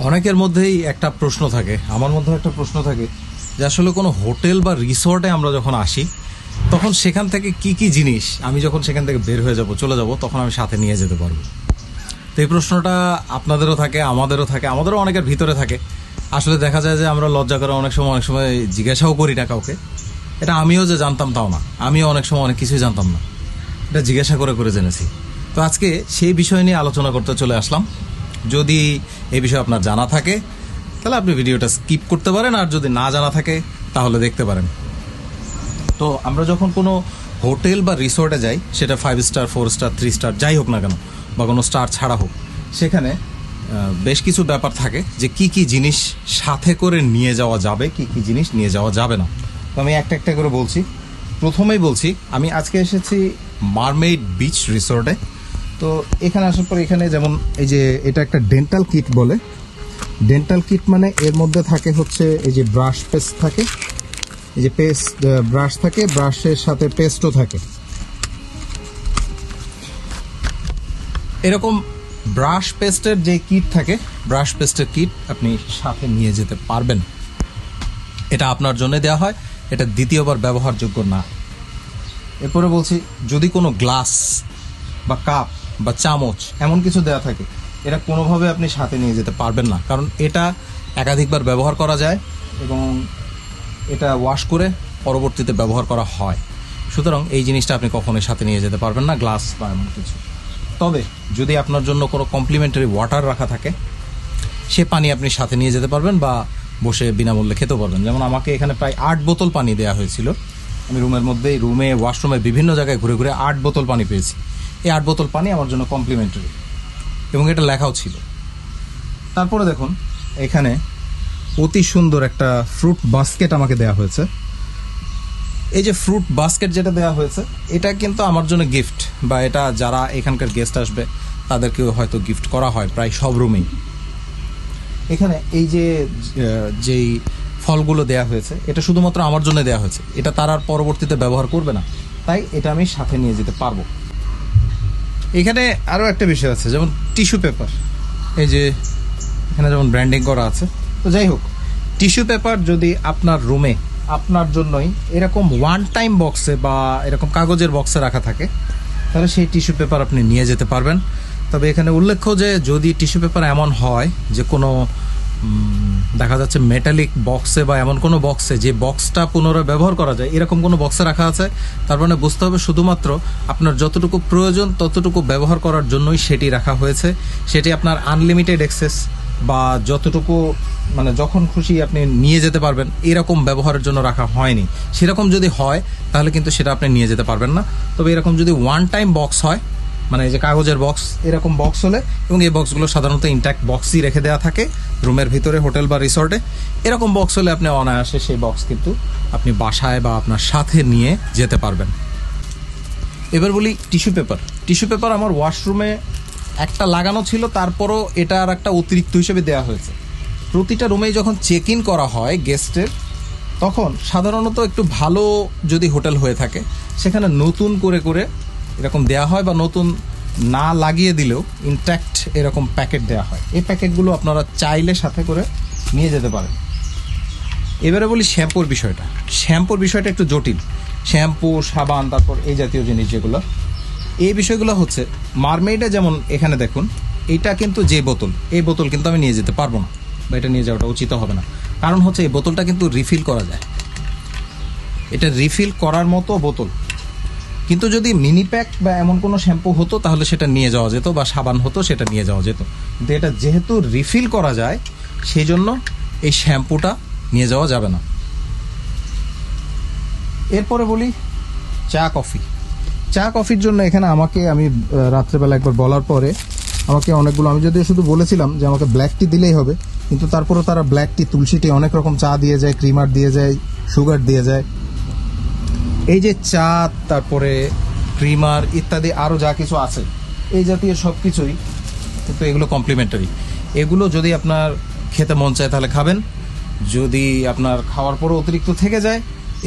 অনেকের মধ্যেই একটা প্রশ্ন থাকে, আমার মধ্যেও একটা প্রশ্ন থাকে যে আসলে কোনো হোটেল বা রিসর্টে আমরা যখন আসি তখন সেখান থেকে কি কি জিনিস আমি যখন সেখান থেকে বের হয়ে যাব, চলে যাব, তখন আমি সাথে নিয়ে যেতে পারবো। তো এই প্রশ্নটা আপনাদেরও থাকে, আমাদেরও অনেকের ভিতরে থাকে। আসলে দেখা যায় যে আমরা লজ্জা করে অনেক সময় জিজ্ঞাসাও করি না কাউকে। এটা আমিও যে জানতাম তাও না, আমিও অনেক সময় অনেক কিছুই জানতাম না, এটা জিজ্ঞাসা করে করে জেনেছি। তো আজকে সেই বিষয় নিয়ে আলোচনা করতে চলে আসলাম। যদি এই বিষয়ে আপনার জানা থাকে তাহলে আপনি ভিডিওটা স্কিপ করতে পারেন, আর যদি না জানা থাকে তাহলে দেখতে পারেন। তো আমরা যখন কোনো হোটেল বা রিসোর্টে যাই, সেটা 5 স্টার, 4 স্টার, 3 স্টার যাই হোক না কেন, বা কোনো স্টার ছাড়া হোক, সেখানে বেশ কিছু ব্যাপার থাকে যে কি কি জিনিস সাথে করে নিয়ে যাওয়া যাবে, কি কি জিনিস নিয়ে যাওয়া যাবে না। তো আমি একটা একটা করে বলছি। প্রথমেই বলছি, আমি আজকে এসেছি মারমেইড বিচ রিসোর্টে। তো এখানে আসার পর এখানে যেমন এই যে এটা একটা ডেন্টাল কিট বলে। ডেন্টাল কিট মানে এর মধ্যে থাকে হচ্ছে এই যে ব্রাশ পেস্ট থাকে, এই যে পেস্ট ব্রাশ থাকে, ব্রাশের সাথে পেস্টও থাকে। এরকম ব্রাশ পেস্টের যে কিট থাকে, ব্রাশ পেস্টের কিট আপনি সাথে নিয়ে যেতে পারবেন। এটা আপনার জন্য দেওয়া হয়, এটা দ্বিতীয়বার ব্যবহারযোগ্য না। এরপরে বলছি, যদি কোনো গ্লাস বা কাপ বা চামচ এমন কিছু দেওয়া থাকে, এটা কোনোভাবে আপনি সাথে নিয়ে যেতে পারবেন না, কারণ এটা একাধিকবার ব্যবহার করা যায় এবং এটা ওয়াশ করে পরবর্তীতে ব্যবহার করা হয়। সুতরাং এই জিনিসটা আপনি কখনোই সাথে নিয়ে যেতে পারবেন না, গ্লাস বা এমন কিছু। তবে যদি আপনার জন্য কোনো কমপ্লিমেন্টারি ওয়াটার রাখা থাকে, সে পানি আপনি সাথে নিয়ে যেতে পারবেন বা বসে বিনামূল্যে খেতেও পারবেন। যেমন আমাকে এখানে প্রায় 8 বোতল পানি দেওয়া হয়েছিল। আমি রুমে ওয়াশরুমে বিভিন্ন জায়গায় ঘুরে ঘুরে 8 বোতল পানি পেয়েছি। এই 8 বোতল পানি আমার জন্য কমপ্লিমেন্টারি এবং এটা লেখাও ছিল। তারপরে দেখুন, এখানে অতি সুন্দর একটা ফ্রুট বাস্কেট আমাকে দেওয়া হয়েছে। এই যে ফ্রুট বাস্কেট যেটা দেওয়া হয়েছে, এটা কিন্তু আমার জন্য গিফট, বা এটা যারা এখানকার গেস্ট আসবে তাদেরকেও হয়তো গিফট করা হয় প্রায় সব রুমেই। এখানে এই যে যেই ফলগুলো দেয়া হয়েছে, এটা শুধুমাত্র আমার জন্য দেয়া হয়েছে, এটা তার আর পরবর্তীতে ব্যবহার করবে না, তাই এটা আমি সাথে নিয়ে যেতে পারবো। এখানে আরও একটা বিষয় আছে, যেমন টিস্যু পেপার। এই যে এখানে যেমন ব্র্যান্ডিং করা আছে। তো যাই হোক, টিস্যু পেপার যদি আপনার রুমে আপনার জন্যই এরকম ওয়ান টাইম বক্সে বা এরকম কাগজের বক্সে রাখা থাকে, তাহলে সেই টিস্যু পেপার আপনি নিয়ে যেতে পারবেন। তবে এখানে উল্লেখ্য যে যদি টিস্যু পেপার এমন হয় যে কোনো দেখা যাচ্ছে মেটালিক বক্সে বা এমন কোনো বক্সে যে বক্সটা পুনরায় ব্যবহার করা যায়, এরকম কোনো বক্সে রাখা আছে, তার মানে বুঝতে হবে শুধুমাত্র আপনার যতটুকু প্রয়োজন ততটুকু ব্যবহার করার জন্যই সেটি রাখা হয়েছে। সেটি আপনার আনলিমিটেড অ্যাক্সেস বা যতটুকু মানে যখন খুশি আপনি নিয়ে যেতে পারবেন এরকম ব্যবহারের জন্য রাখা হয়নি। সেরকম যদি হয় তাহলে কিন্তু সেটা আপনি নিয়ে যেতে পারবেন না। তবে এরকম যদি ওয়ান টাইম বক্স হয়, মানে এই যে কাগজের বক্স, এরকম বক্স হলে, এবং এই বক্সগুলো সাধারণত ইনট্যাক্ট বক্সই রেখে দেওয়া থাকে রুমের ভিতরে হোটেল বা রিসর্টে, এরকম বক্স হলে আপনি অনায়াসে সেই বক্স কিন্তু আপনি বাসায় বা আপনার সাথে নিয়ে যেতে পারবেন। এবার বলি টিস্যু পেপার। টিস্যু পেপার আমার ওয়াশরুমে একটা লাগানো ছিল, তারপরও এটা আর একটা অতিরিক্ত হিসেবে দেওয়া হয়েছে। প্রতিটা রুমেই যখন চেক ইন করা হয় গেস্টের, তখন সাধারণত একটু ভালো যদি হোটেল হয়ে থাকে সেখানে নতুন করে করে এরকম দেয়া হয়, বা নতুন না লাগিয়ে দিলেও ইনট্যাক্ট এরকম প্যাকেট দেওয়া হয়। এই প্যাকেটগুলো আপনারা চাইলে সাথে করে নিয়ে যেতে পারেন। এবারে বলি শ্যাম্পুর বিষয়টা। শ্যাম্পুর বিষয়টা একটু জটিল। শ্যাম্পু, সাবান, তারপর এই জাতীয় জিনিস যেগুলো, এই বিষয়গুলো হচ্ছে মারমেইডে যেমন এখানে দেখুন, এইটা কিন্তু যে বোতল, এই বোতল কিন্তু আমি নিয়ে যেতে পারবো না, বা এটা নিয়ে যাওয়াটা উচিত হবে না। কারণ হচ্ছে এই বোতলটা কিন্তু রিফিল করা যায়, এটা রিফিল করার মতো বোতল। কিন্তু যদি মিনি প্যাক বা এমন কোনো শ্যাম্পু হতো তাহলে সেটা নিয়ে যাওয়া যেত, বা সাবান হতো সেটা নিয়ে যাওয়া যেত। কিন্তু এটা যেহেতু রিফিল করা যায়, সেই জন্য এই শ্যাম্পুটা নিয়ে যাওয়া যাবে না। এরপরে বলি চা কফি। চা কফির জন্য এখানে আমি রাত্রেবেলা একবার বলার পরে আমাকে অনেকগুলো, আমি যদিও শুধু বলেছিলাম যে আমাকে ব্ল্যাক টি দিলেই হবে, কিন্তু তারপরেও তারা ব্ল্যাক টি, তুলসী টি, অনেক রকম চা দিয়ে যায়, ক্রিমার দিয়ে যায়, সুগার দিয়ে যায়। এই যে চা, তারপরে ক্রিমার ইত্যাদি আরও যা কিছু আছে, এই জাতীয় সব কিছুই কিন্তু এগুলো কমপ্লিমেন্টারি। এগুলো যদি আপনার খেতে মন চায় তাহলে খাবেন, যদি আপনার খাওয়ার পরও অতিরিক্ত থেকে যায়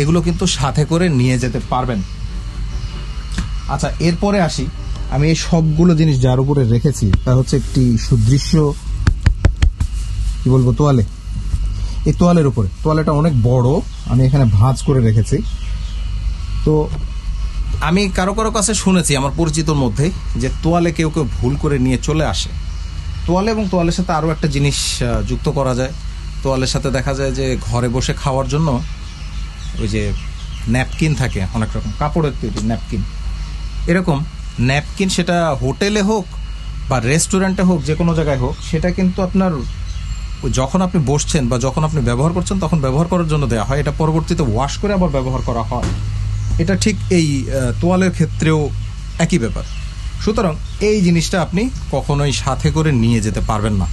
এগুলো কিন্তু সাথে করে নিয়ে যেতে পারবেন। আচ্ছা, এরপরে আসি, আমি এই সবগুলো জিনিস যার উপরে রেখেছি তা হচ্ছে একটি সুদৃশ্য কি বলবো, তোয়ালে। এই তোয়ালের উপরে, তোয়ালেটা অনেক বড়, আমি এখানে ভাঁজ করে রেখেছি। তো আমি কারো কারো কাছে শুনেছি আমার পরিচিতর মধ্যে যে তোয়ালে কেউ কেউ ভুল করে নিয়ে চলে আসে। তোয়ালে এবং তোয়ালের সাথে আরও একটা জিনিস যুক্ত করা যায়। তোয়ালের সাথে দেখা যায় যে ঘরে বসে খাওয়ার জন্য ওই যে ন্যাপকিন থাকে, অনেক রকম কাপড়ের তৈরি ন্যাপকিন। এরকম ন্যাপকিন সেটা হোটেলে হোক বা রেস্টুরেন্টে হোক, যে কোনো জায়গায় হোক, সেটা কিন্তু আপনার যখন আপনি বসছেন বা যখন আপনি ব্যবহার করছেন তখন ব্যবহার করার জন্য দেওয়া হয়। এটা পরবর্তীতে ওয়াশ করে আবার ব্যবহার করা হয়। এটা ঠিক এই তোয়ালের ক্ষেত্রেও একই ব্যাপার। সুতরাং এই জিনিসটা আপনি কখনোই সাথে করে নিয়ে যেতে পারবেন না,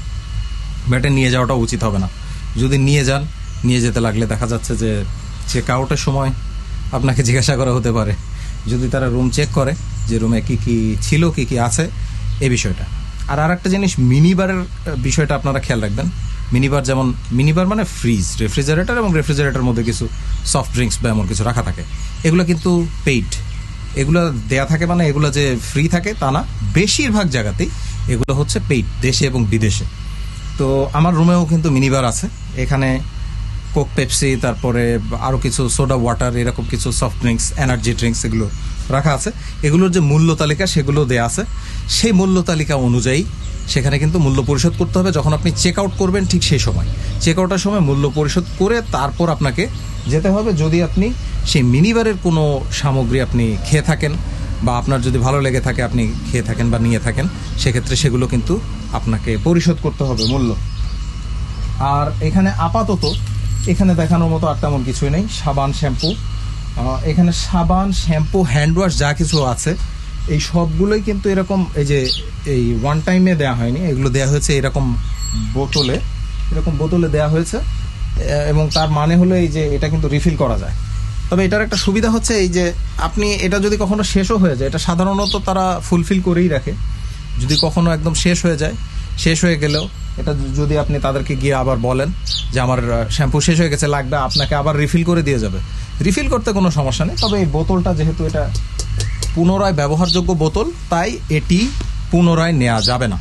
ব্যাটে নিয়ে যাওয়াটা উচিত হবে না। যদি নিয়ে যান, নিয়ে যেতে লাগলে দেখা যাচ্ছে যে চেক আউটের সময় আপনাকে জিজ্ঞাসা করা হতে পারে, যদি তারা রুম চেক করে যে রুমে কী কী ছিল, কী কী আছে, এই বিষয়টা। আর একটা জিনিস, মিনিবারের বিষয়টা আপনারা খেয়াল রাখবেন। মিনিবার যেমন, মিনিবার মানে ফ্রিজ, রেফ্রিজারেটর, এবং রেফ্রিজারেটরের মধ্যে কিছু সফট ড্রিঙ্কস বা এমন কিছু রাখা থাকে। এগুলো কিন্তু পেইড, এগুলো দেয়া থাকে, মানে এগুলো যে ফ্রি থাকে তা না। বেশিরভাগ জায়গাতেই এগুলো হচ্ছে পেইড, দেশে এবং বিদেশে। তো আমার রুমেও কিন্তু মিনিবার আছে। এখানে কোক, পেপসি, তারপরে আরও কিছু সোডা ওয়াটার, এরকম কিছু সফট ড্রিঙ্কস, এনার্জি ড্রিঙ্কস এগুলো রাখা আছে। এগুলোর যে মূল্য তালিকা সেগুলো দেয়া আছে। সেই মূল্য তালিকা অনুযায়ী সেখানে কিন্তু মূল্য পরিশোধ করতে হবে। যখন আপনি চেক আউট করবেন ঠিক সেই সময়, চেক আউটের সময় মূল্য পরিশোধ করে তারপর আপনাকে যেতে হবে। যদি আপনি সেই মিনিবারের কোনো সামগ্রী আপনি খেয়ে থাকেন বা আপনার যদি ভালো লেগে থাকে আপনি খেয়ে থাকেন বা নিয়ে থাকেন, সেক্ষেত্রে সেগুলো কিন্তু আপনাকে পরিশোধ করতে হবে মূল্য। আর এখানে আপাতত এখানে দেখানোর মতো আর তেমন কিছুই নেই। সাবান, শ্যাম্পু, এখানে সাবান, শ্যাম্পু, হ্যান্ড ওয়াশ যা কিছু আছে এই সবগুলোই কিন্তু এরকম, এই যে এই ওয়ান টাইমে দেওয়া হয়নি, এগুলো দেওয়া হয়েছে এরকম বোতলে, এরকম বোতলে দেওয়া হয়েছে। এবং তার মানে হলো এই যে এটা কিন্তু রিফিল করা যায়। তবে এটার একটা সুবিধা হচ্ছে এই যে আপনি এটা যদি কখনো শেষও হয়ে যায়, এটা সাধারণত তারা ফুলফিল করেই রাখে। যদি কখনো একদম শেষ হয়ে যায়, শেষ হয়ে গেলেও এটা যদি আপনি তাদেরকে গিয়ে আবার বলেন যে আমার শ্যাম্পু শেষ হয়ে গেছে, লাগবে, আপনাকে আবার রিফিল করে দিয়ে যাবে। রিফিল করতে কোনো সমস্যা নেই। তবে এই বোতলটা যেহেতু এটা পুনরায় ব্যবহারযোগ্য বোতল, তাই এটি পুনরায় নেওয়া যাবে না।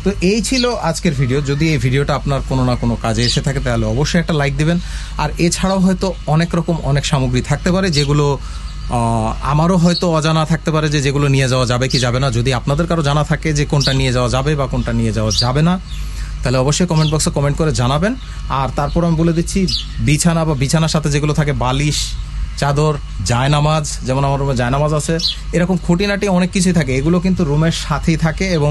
তো এই ছিল আজকের ভিডিও। যদি এই ভিডিওটা আপনার কোনো না কোনো কাজে এসে থাকে তাহলে অবশ্যই একটা লাইক দিবেন। আর এছাড়াও হয়তো অনেক রকম অনেক সামগ্রী থাকতে পারে যেগুলো আমারও হয়তো অজানা থাকতে পারে, যে যেগুলো নিয়ে যাওয়া যাবে কি যাবে না। যদি আপনাদের কারো জানা থাকে যে কোনটা নিয়ে যাওয়া যাবে বা কোনটা নিয়ে যাওয়া যাবে না, তাহলে অবশ্যই কমেন্ট বক্সে কমেন্ট করে জানাবেন। আর তারপর আমি বলে দিচ্ছি, বিছানা বা বিছানার সাথে যেগুলো থাকে, বালিশ, চাদর, জায়নামাজ, যেমন আমার রুমে জায়নামাজ আছে, এরকম খুঁটিনাটি অনেক কিছুই থাকে, এগুলো কিন্তু রুমের সাথেই থাকে। এবং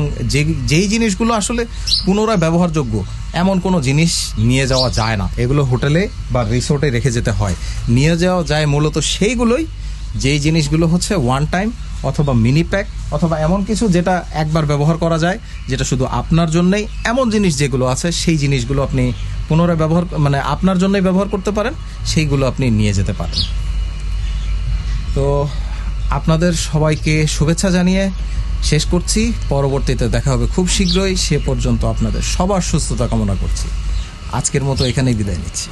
যেই জিনিসগুলো আসলে পুনরায় ব্যবহারযোগ্য এমন কোনো জিনিস নিয়ে যাওয়া যায় না। এগুলো হোটেলে বা রিসোর্টে রেখে যেতে হয়। নিয়ে যাওয়া যায় মূলত সেইগুলোই, যেই জিনিসগুলো হচ্ছে ওয়ান টাইম অথবা মিনি প্যাক অথবা এমন কিছু যেটা একবার ব্যবহার করা যায়, যেটা শুধু আপনার জন্যই, এমন জিনিস যেগুলো আছে সেই জিনিসগুলো আপনি পুনরায় ব্যবহার, মানে আপনার জন্যই ব্যবহার করতে পারেন, সেইগুলো আপনি নিয়ে যেতে পারেন। তো আপনাদের সবাইকে শুভেচ্ছা জানিয়ে শেষ করছি। পরবর্তীতে দেখা হবে খুব শীঘ্রই। সে পর্যন্ত আপনাদের সবার সুস্থতা কামনা করছি। আজকের মতো এখানেই বিদায় নিচ্ছি।